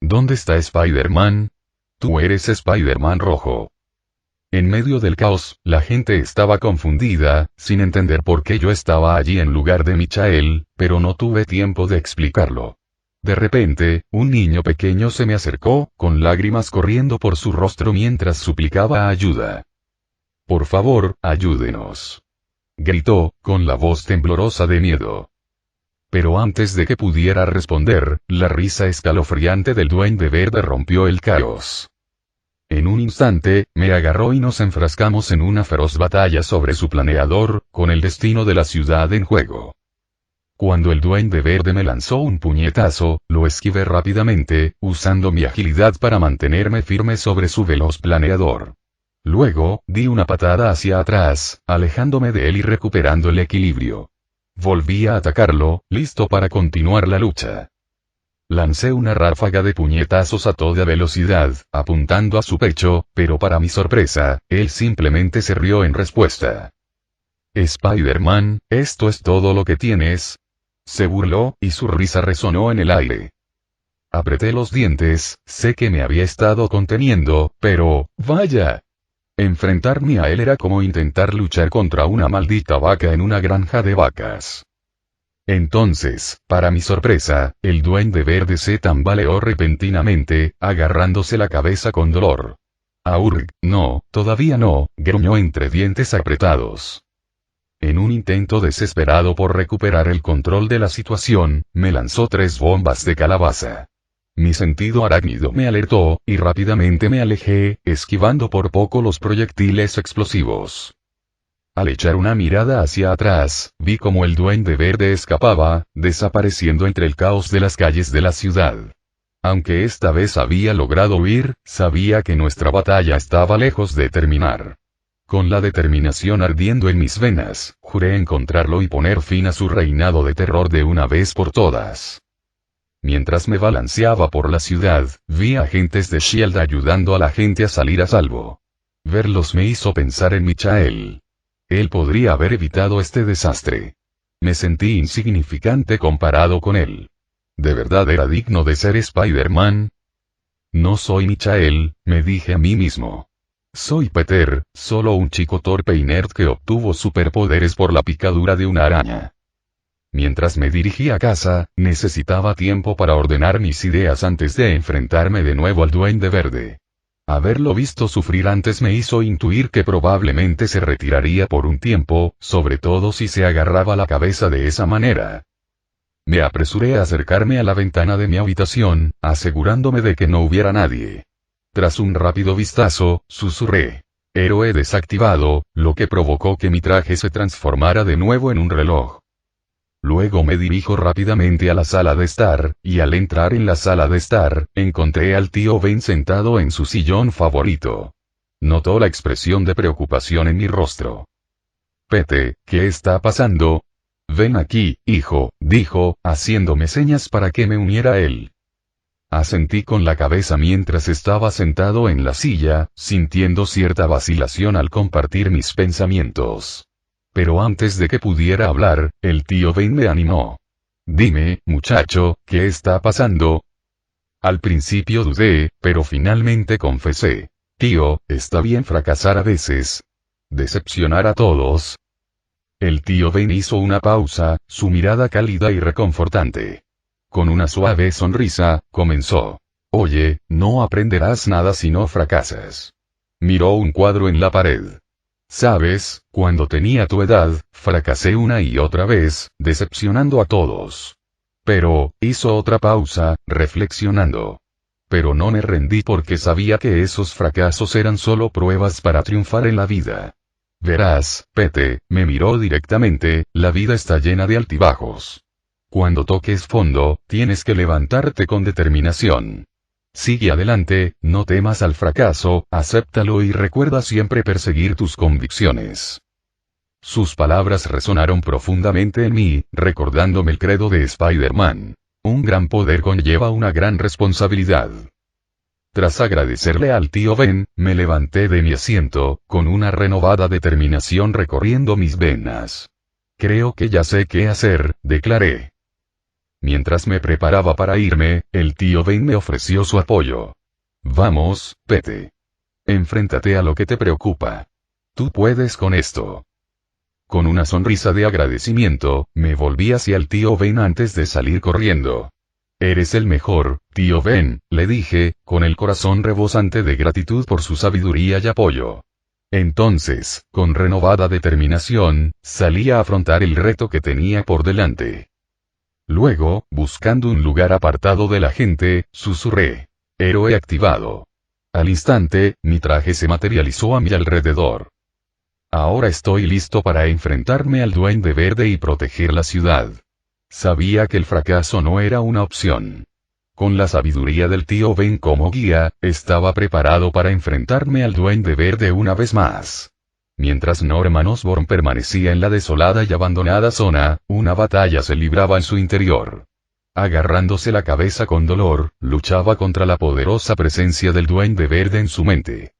¿Dónde está Spider-Man? Tú eres Spider-Man rojo. En medio del caos, la gente estaba confundida, sin entender por qué yo estaba allí en lugar de Michael, pero no tuve tiempo de explicarlo. De repente, un niño pequeño se me acercó, con lágrimas corriendo por su rostro mientras suplicaba ayuda. Por favor, ayúdenos. Gritó, con la voz temblorosa de miedo. Pero antes de que pudiera responder, la risa escalofriante del Duende Verde rompió el caos. En un instante, me agarró y nos enfrascamos en una feroz batalla sobre su planeador, con el destino de la ciudad en juego. Cuando el Duende Verde me lanzó un puñetazo, lo esquivé rápidamente, usando mi agilidad para mantenerme firme sobre su veloz planeador. Luego, di una patada hacia atrás, alejándome de él y recuperando el equilibrio. Volví a atacarlo, listo para continuar la lucha. Lancé una ráfaga de puñetazos a toda velocidad, apuntando a su pecho, pero para mi sorpresa, él simplemente se rió en respuesta. «Spider-Man, ¿esto es todo lo que tienes?», se burló, y su risa resonó en el aire. Apreté los dientes, sé que me había estado conteniendo, pero, vaya. Enfrentarme a él era como intentar luchar contra una maldita vaca en una granja de vacas. Entonces, para mi sorpresa, el Duende Verde se tambaleó repentinamente, agarrándose la cabeza con dolor. «Aurg, no, todavía no», gruñó entre dientes apretados. En un intento desesperado por recuperar el control de la situación, me lanzó 3 bombas de calabaza. Mi sentido arácnido me alertó, y rápidamente me alejé, esquivando por poco los proyectiles explosivos. Al echar una mirada hacia atrás, vi como el Duende Verde escapaba, desapareciendo entre el caos de las calles de la ciudad. Aunque esta vez había logrado huir, sabía que nuestra batalla estaba lejos de terminar. Con la determinación ardiendo en mis venas, juré encontrarlo y poner fin a su reinado de terror de una vez por todas. Mientras me balanceaba por la ciudad, vi agentes de S.H.I.E.L.D. ayudando a la gente a salir a salvo. Verlos me hizo pensar en Michael. Él podría haber evitado este desastre. Me sentí insignificante comparado con él. ¿De verdad era digno de ser Spider-Man? No soy Michael, me dije a mí mismo. Soy Peter, solo un chico torpe y nerd que obtuvo superpoderes por la picadura de una araña. Mientras me dirigía a casa, necesitaba tiempo para ordenar mis ideas antes de enfrentarme de nuevo al Duende Verde. Haberlo visto sufrir antes me hizo intuir que probablemente se retiraría por un tiempo, sobre todo si se agarraba la cabeza de esa manera. Me apresuré a acercarme a la ventana de mi habitación, asegurándome de que no hubiera nadie. Tras un rápido vistazo, susurré: «Héroe desactivado», lo que provocó que mi traje se transformara de nuevo en un reloj. Luego me dirijo rápidamente a la sala de estar, y al entrar en la sala de estar, encontré al tío Ben sentado en su sillón favorito. Notó la expresión de preocupación en mi rostro. «Pete, ¿qué está pasando?» «Ven aquí, hijo», dijo, haciéndome señas para que me uniera a él. Asentí con la cabeza mientras estaba sentado en la silla, sintiendo cierta vacilación al compartir mis pensamientos. Pero antes de que pudiera hablar, el tío Ben me animó. «Dime, muchacho, ¿qué está pasando?» Al principio dudé, pero finalmente confesé. «Tío, está bien fracasar a veces. Decepcionar a todos». El tío Ben hizo una pausa, su mirada cálida y reconfortante. Con una suave sonrisa, comenzó. «Oye, no aprenderás nada si no fracasas». Miró un cuadro en la pared. «Sabes, cuando tenía tu edad, fracasé una y otra vez, decepcionando a todos. Pero», hizo otra pausa, reflexionando. «Pero no me rendí porque sabía que esos fracasos eran solo pruebas para triunfar en la vida. Verás, Pete», me miró directamente, «la vida está llena de altibajos. Cuando toques fondo, tienes que levantarte con determinación. Sigue adelante, no temas al fracaso, acéptalo y recuerda siempre perseguir tus convicciones». Sus palabras resonaron profundamente en mí, recordándome el credo de Spider-Man. Un gran poder conlleva una gran responsabilidad. Tras agradecerle al tío Ben, me levanté de mi asiento, con una renovada determinación recorriendo mis venas. «Creo que ya sé qué hacer», declaré. Mientras me preparaba para irme, el tío Ben me ofreció su apoyo. «Vamos, Pete. Enfréntate a lo que te preocupa. Tú puedes con esto». Con una sonrisa de agradecimiento, me volví hacia el tío Ben antes de salir corriendo. «Eres el mejor, tío Ben», le dije, con el corazón rebosante de gratitud por su sabiduría y apoyo. Entonces, con renovada determinación, salí a afrontar el reto que tenía por delante. Luego, buscando un lugar apartado de la gente, susurré: «Héroe activado». Al instante, mi traje se materializó a mi alrededor. Ahora estoy listo para enfrentarme al Duende Verde y proteger la ciudad. Sabía que el fracaso no era una opción. Con la sabiduría del tío Ben como guía, estaba preparado para enfrentarme al Duende Verde una vez más. Mientras Norman Osborn permanecía en la desolada y abandonada zona, una batalla se libraba en su interior. Agarrándose la cabeza con dolor, luchaba contra la poderosa presencia del Duende Verde en su mente.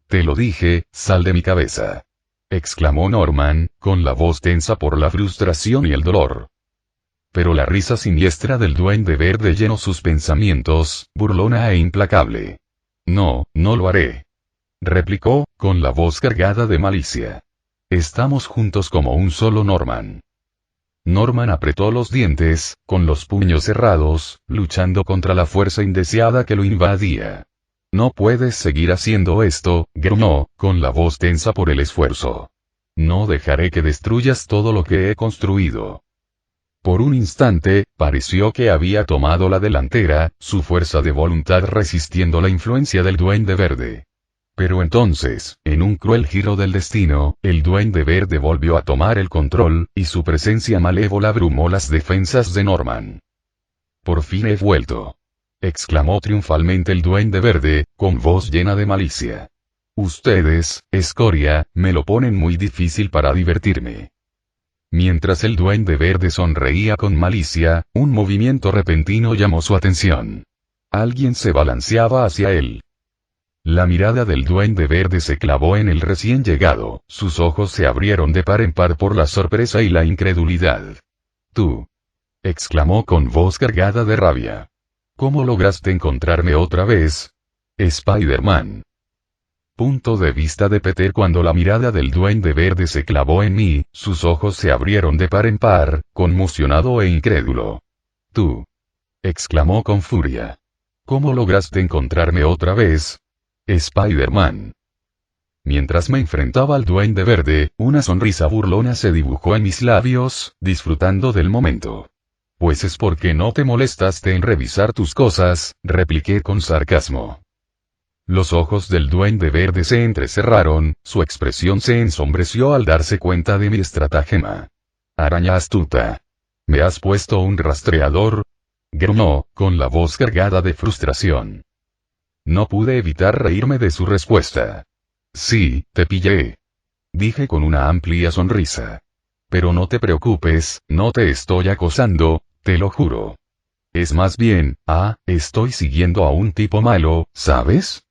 «Te lo dije, sal de mi cabeza», exclamó Norman, con la voz tensa por la frustración y el dolor. Pero la risa siniestra del Duende Verde llenó sus pensamientos, burlona e implacable. «No, no lo haré», replicó, con la voz cargada de malicia. «Estamos juntos como un solo Norman». Norman apretó los dientes, con los puños cerrados, luchando contra la fuerza indeseada que lo invadía. «No puedes seguir haciendo esto», gruñó, con la voz tensa por el esfuerzo. «No dejaré que destruyas todo lo que he construido». Por un instante, pareció que había tomado la delantera, su fuerza de voluntad resistiendo la influencia del Duende Verde. Pero entonces, en un cruel giro del destino, el Duende Verde volvió a tomar el control, y su presencia malévola abrumó las defensas de Norman. «Por fin he vuelto», exclamó triunfalmente el Duende Verde, con voz llena de malicia. «Ustedes, escoria, me lo ponen muy difícil para divertirme». Mientras el Duende Verde sonreía con malicia, un movimiento repentino llamó su atención. Alguien se balanceaba hacia él. La mirada del Duende Verde se clavó en el recién llegado, sus ojos se abrieron de par en par por la sorpresa y la incredulidad. «¿Tú?», exclamó con voz cargada de rabia. «¿Cómo lograste encontrarme otra vez? Spider-Man». Punto de vista de Peter. Cuando la mirada del Duende Verde se clavó en mí, sus ojos se abrieron de par en par, conmocionado e incrédulo. «¿Tú?», exclamó con furia. «¿Cómo lograste encontrarme otra vez? Spider-Man». Mientras me enfrentaba al Duende Verde, una sonrisa burlona se dibujó en mis labios, disfrutando del momento. «Pues es porque no te molestaste en revisar tus cosas», repliqué con sarcasmo. Los ojos del Duende Verde se entrecerraron, su expresión se ensombreció al darse cuenta de mi estratagema. «Araña astuta. ¿Me has puesto un rastreador?», gruñó, con la voz cargada de frustración. No pude evitar reírme de su respuesta. «Sí, te pillé», dije con una amplia sonrisa. «Pero no te preocupes, no te estoy acosando, te lo juro. Es más bien, estoy siguiendo a un tipo malo, ¿sabes?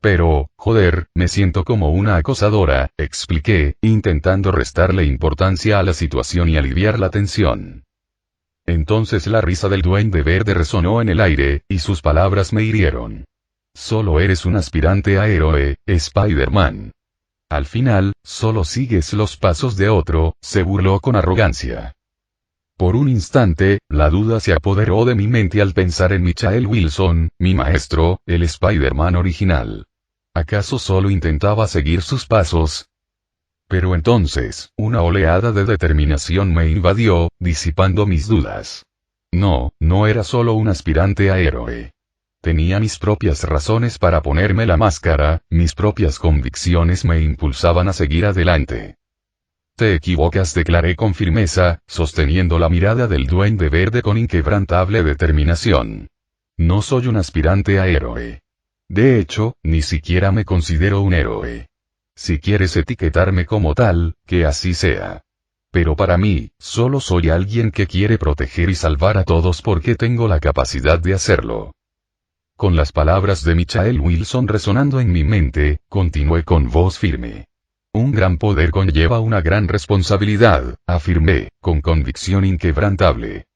Pero, joder, me siento como una acosadora», expliqué, intentando restarle importancia a la situación y aliviar la tensión. Entonces la risa del Duende Verde resonó en el aire, y sus palabras me hirieron. «Solo eres un aspirante a héroe, Spider-Man. Al final, solo sigues los pasos de otro», se burló con arrogancia. Por un instante, la duda se apoderó de mi mente al pensar en Michael Wilson, mi maestro, el Spider-Man original. ¿Acaso solo intentaba seguir sus pasos? Pero entonces, una oleada de determinación me invadió, disipando mis dudas. No, no era solo un aspirante a héroe. Tenía mis propias razones para ponerme la máscara, mis propias convicciones me impulsaban a seguir adelante. «Te equivocas», declaré con firmeza, sosteniendo la mirada del Duende Verde con inquebrantable determinación. «No soy un aspirante a héroe. De hecho, ni siquiera me considero un héroe. Si quieres etiquetarme como tal, que así sea. Pero para mí, solo soy alguien que quiere proteger y salvar a todos porque tengo la capacidad de hacerlo». Con las palabras de Michael Wilson resonando en mi mente, continué con voz firme. «Un gran poder conlleva una gran responsabilidad», afirmé, con convicción inquebrantable.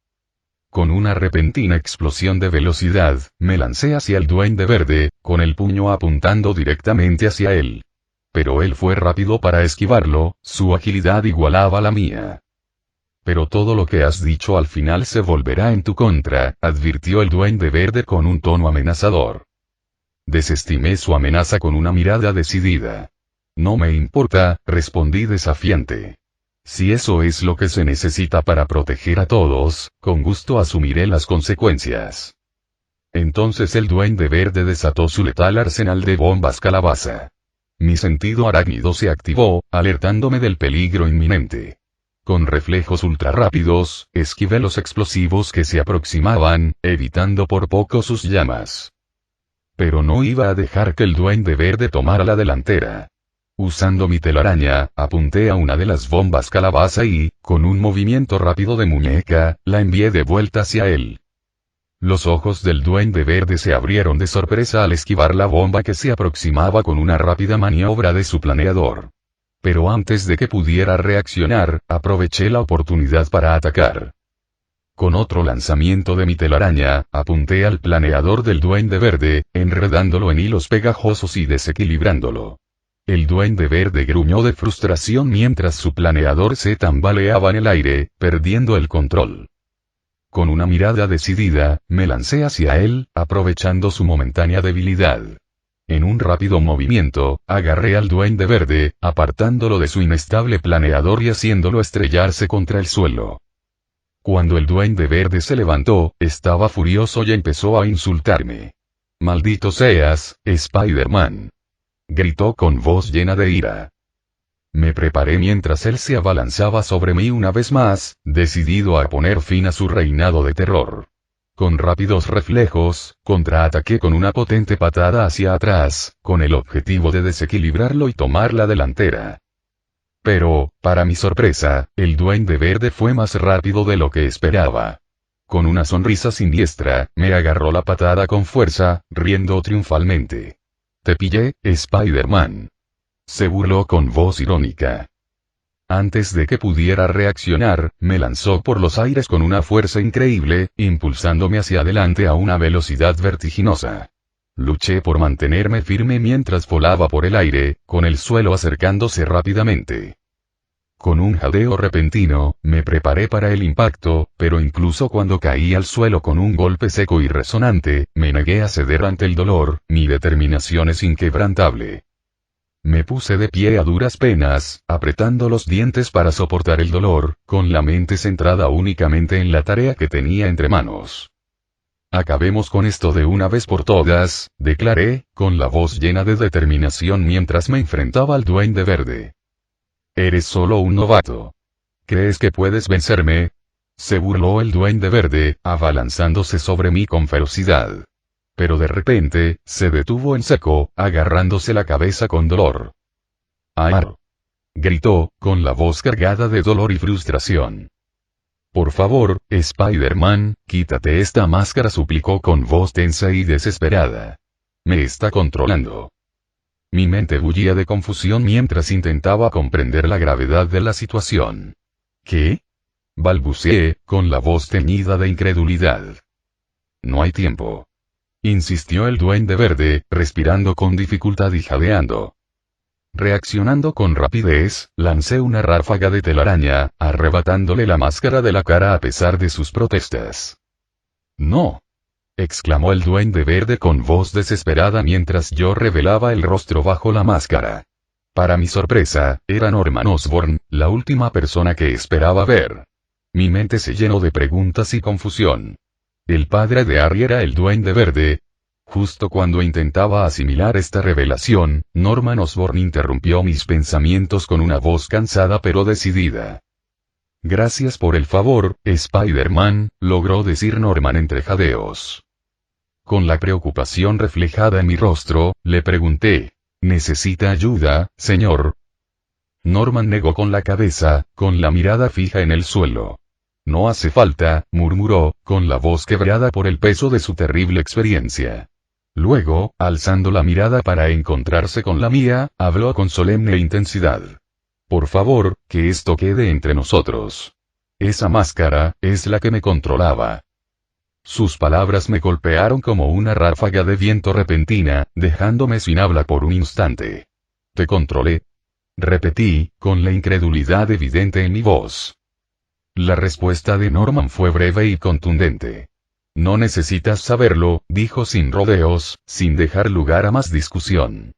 Con una repentina explosión de velocidad, me lancé hacia el Duende Verde, con el puño apuntando directamente hacia él. Pero él fue rápido para esquivarlo, su agilidad igualaba la mía. «Pero todo lo que has dicho al final se volverá en tu contra», advirtió el Duende Verde con un tono amenazador. Desestimé su amenaza con una mirada decidida. «No me importa», respondí desafiante. «Si eso es lo que se necesita para proteger a todos, con gusto asumiré las consecuencias». Entonces el Duende Verde desató su letal arsenal de bombas calabaza. Mi sentido arácnido se activó, alertándome del peligro inminente. Con reflejos ultrarrápidos, esquivé los explosivos que se aproximaban, evitando por poco sus llamas. Pero no iba a dejar que el Duende Verde tomara la delantera. Usando mi telaraña, apunté a una de las bombas calabaza y, con un movimiento rápido de muñeca, la envié de vuelta hacia él. Los ojos del Duende Verde se abrieron de sorpresa al esquivar la bomba que se aproximaba con una rápida maniobra de su planeador. Pero antes de que pudiera reaccionar, aproveché la oportunidad para atacar. Con otro lanzamiento de mi telaraña, apunté al planeador del Duende Verde, enredándolo en hilos pegajosos y desequilibrándolo. El Duende Verde gruñó de frustración mientras su planeador se tambaleaba en el aire, perdiendo el control. Con una mirada decidida, me lancé hacia él, aprovechando su momentánea debilidad. En un rápido movimiento, agarré al Duende Verde, apartándolo de su inestable planeador y haciéndolo estrellarse contra el suelo. Cuando el Duende Verde se levantó, estaba furioso y empezó a insultarme. «¡Maldito seas, Spider-Man!», gritó con voz llena de ira. Me preparé mientras él se abalanzaba sobre mí una vez más, decidido a poner fin a su reinado de terror. Con rápidos reflejos, contraataqué con una potente patada hacia atrás, con el objetivo de desequilibrarlo y tomar la delantera. Pero, para mi sorpresa, el Duende Verde fue más rápido de lo que esperaba. Con una sonrisa siniestra, me agarró la patada con fuerza, riendo triunfalmente. «Te pillé, Spider-Man», se burló con voz irónica. Antes de que pudiera reaccionar, me lanzó por los aires con una fuerza increíble, impulsándome hacia adelante a una velocidad vertiginosa. Luché por mantenerme firme mientras volaba por el aire, con el suelo acercándose rápidamente. Con un jadeo repentino, me preparé para el impacto, pero incluso cuando caí al suelo con un golpe seco y resonante, me negué a ceder ante el dolor, mi determinación es inquebrantable. Me puse de pie a duras penas, apretando los dientes para soportar el dolor, con la mente centrada únicamente en la tarea que tenía entre manos. «Acabemos con esto de una vez por todas», declaré, con la voz llena de determinación mientras me enfrentaba al Duende Verde. «Eres solo un novato. ¿Crees que puedes vencerme?», se burló el Duende Verde, abalanzándose sobre mí con ferocidad. Pero de repente, se detuvo en seco, agarrándose la cabeza con dolor. «¡Ar!», gritó, con la voz cargada de dolor y frustración. «Por favor, Spider-Man, quítate esta máscara», suplicó con voz tensa y desesperada. «Me está controlando». Mi mente bullía de confusión mientras intentaba comprender la gravedad de la situación. «¿Qué?», balbuceé, con la voz teñida de incredulidad. «No hay tiempo», insistió el Duende Verde, respirando con dificultad y jadeando. Reaccionando con rapidez, lancé una ráfaga de telaraña, arrebatándole la máscara de la cara a pesar de sus protestas. «¡No!», exclamó el Duende Verde con voz desesperada mientras yo revelaba el rostro bajo la máscara. Para mi sorpresa, era Norman Osborn, la última persona que esperaba ver. Mi mente se llenó de preguntas y confusión. El padre de Harry era el Duende Verde. Justo cuando intentaba asimilar esta revelación, Norman Osborn interrumpió mis pensamientos con una voz cansada pero decidida. «Gracias por el favor, Spider-Man», logró decir Norman entre jadeos. Con la preocupación reflejada en mi rostro, le pregunté: «¿Necesita ayuda, señor?». Norman negó con la cabeza, con la mirada fija en el suelo. «No hace falta», murmuró, con la voz quebrada por el peso de su terrible experiencia. Luego, alzando la mirada para encontrarse con la mía, habló con solemne intensidad. «Por favor, que esto quede entre nosotros. Esa máscara, es la que me controlaba». Sus palabras me golpearon como una ráfaga de viento repentina, dejándome sin habla por un instante. «¿Te controlé?», repetí, con la incredulidad evidente en mi voz. La respuesta de Norman fue breve y contundente. «No necesitas saberlo», dijo sin rodeos, sin dejar lugar a más discusión.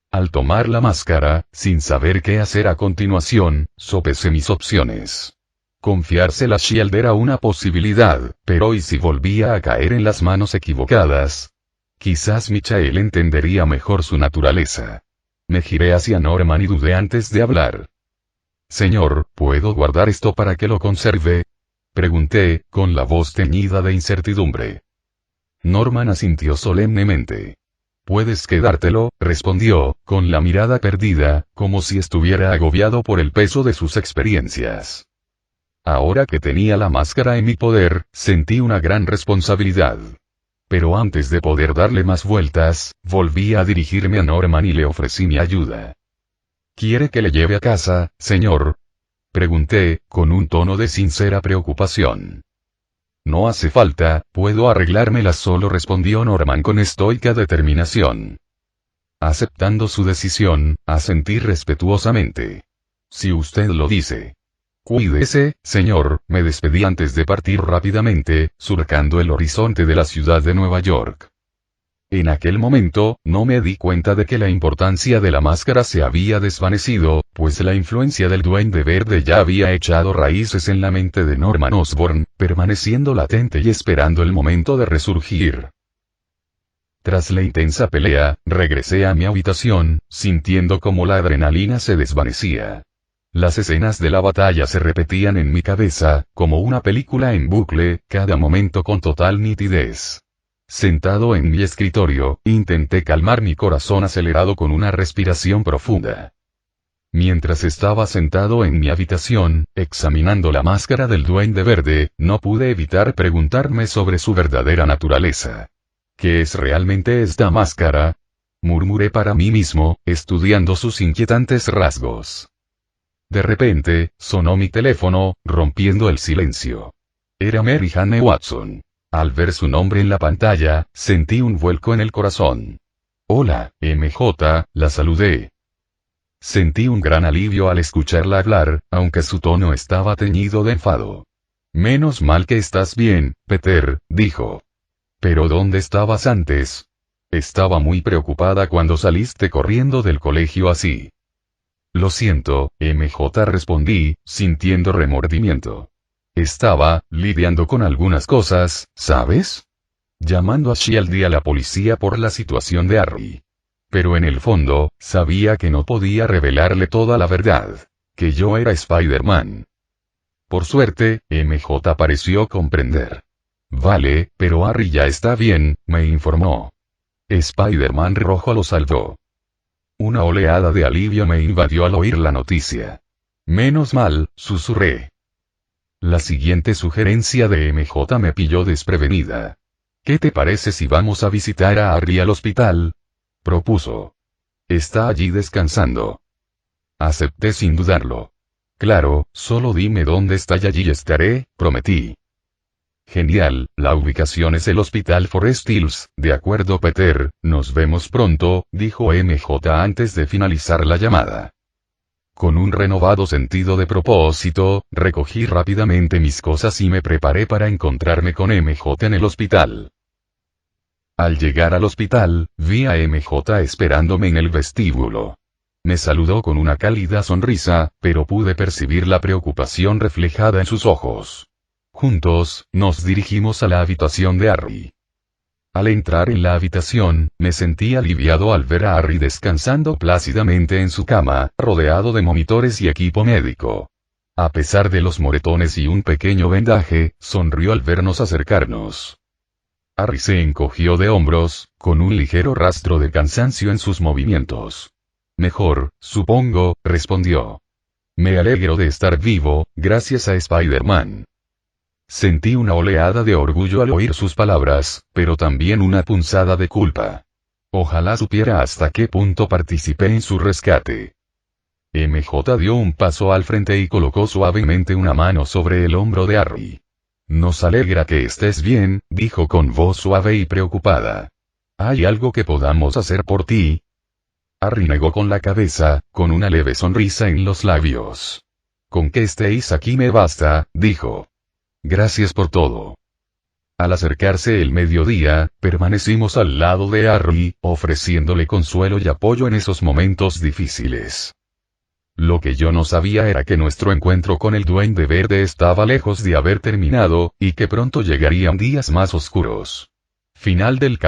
Al tomar la máscara, sin saber qué hacer a continuación, sopesé mis opciones. Confiársela a Shield era una posibilidad, pero ¿y si volvía a caer en las manos equivocadas? Quizás Michael entendería mejor su naturaleza. Me giré hacia Norman y dudé antes de hablar. «Señor, ¿puedo guardar esto para que lo conserve?», pregunté, con la voz teñida de incertidumbre. Norman asintió solemnemente. Puedes quedártelo, respondió, con la mirada perdida, como si estuviera agobiado por el peso de sus experiencias. Ahora que tenía la máscara en mi poder, sentí una gran responsabilidad. Pero antes de poder darle más vueltas, volví a dirigirme a Norman y le ofrecí mi ayuda. ¿Quiere que le lleve a casa, señor? Pregunté, con un tono de sincera preocupación. No hace falta, puedo arreglármela solo, respondió Norman con estoica determinación. Aceptando su decisión, asentí respetuosamente. Si usted lo dice. Cuídese, señor, me despedí antes de partir rápidamente, surcando el horizonte de la ciudad de Nueva York. En aquel momento, no me di cuenta de que la importancia de la máscara se había desvanecido, pues la influencia del Duende Verde ya había echado raíces en la mente de Norman Osborn, permaneciendo latente y esperando el momento de resurgir. Tras la intensa pelea, regresé a mi habitación, sintiendo como la adrenalina se desvanecía. Las escenas de la batalla se repetían en mi cabeza, como una película en bucle, cada momento con total nitidez. Sentado en mi escritorio, intenté calmar mi corazón acelerado con una respiración profunda. Mientras estaba sentado en mi habitación, examinando la máscara del Duende Verde, no pude evitar preguntarme sobre su verdadera naturaleza. ¿Qué es realmente esta máscara? Murmuré para mí mismo, estudiando sus inquietantes rasgos. De repente, sonó mi teléfono, rompiendo el silencio. Era Mary Jane Watson. Al ver su nombre en la pantalla, sentí un vuelco en el corazón. Hola, MJ, la saludé. Sentí un gran alivio al escucharla hablar, aunque su tono estaba teñido de enfado. Menos mal que estás bien, Peter, dijo. ¿Pero dónde estabas antes? Estaba muy preocupada cuando saliste corriendo del colegio así. Lo siento, MJ, respondí, sintiendo remordimiento. Estaba lidiando con algunas cosas, ¿sabes? Llamando a Shield y a la policía por la situación de Harry. Pero en el fondo, sabía que no podía revelarle toda la verdad. Que yo era Spider-Man. Por suerte, MJ pareció comprender. Vale, pero Harry ya está bien, me informó. Spider-Man rojo lo salvó. Una oleada de alivio me invadió al oír la noticia. Menos mal, susurré. La siguiente sugerencia de MJ me pilló desprevenida. ¿Qué te parece si vamos a visitar a Harry al hospital? Propuso. Está allí descansando. Acepté sin dudarlo. Claro, solo dime dónde está y allí estaré, prometí. Genial, la ubicación es el Hospital Forest Hills, de acuerdo Peter, nos vemos pronto, dijo MJ antes de finalizar la llamada. Con un renovado sentido de propósito, recogí rápidamente mis cosas y me preparé para encontrarme con MJ en el hospital. Al llegar al hospital, vi a MJ esperándome en el vestíbulo. Me saludó con una cálida sonrisa, pero pude percibir la preocupación reflejada en sus ojos. Juntos, nos dirigimos a la habitación de Harry. Al entrar en la habitación, me sentí aliviado al ver a Harry descansando plácidamente en su cama, rodeado de monitores y equipo médico. A pesar de los moretones y un pequeño vendaje, sonrió al vernos acercarnos. Harry se encogió de hombros, con un ligero rastro de cansancio en sus movimientos. Mejor, supongo, respondió. Me alegro de estar vivo, gracias a Spider-Man. Sentí una oleada de orgullo al oír sus palabras, pero también una punzada de culpa. Ojalá supiera hasta qué punto participé en su rescate. MJ dio un paso al frente y colocó suavemente una mano sobre el hombro de Harry. Nos alegra que estés bien, dijo con voz suave y preocupada. ¿Hay algo que podamos hacer por ti? Harry negó con la cabeza, con una leve sonrisa en los labios. Con que estéis aquí me basta, dijo. Gracias por todo. Al acercarse el mediodía, permanecimos al lado de Harry, ofreciéndole consuelo y apoyo en esos momentos difíciles. Lo que yo no sabía era que nuestro encuentro con el Duende Verde estaba lejos de haber terminado, y que pronto llegarían días más oscuros. Final del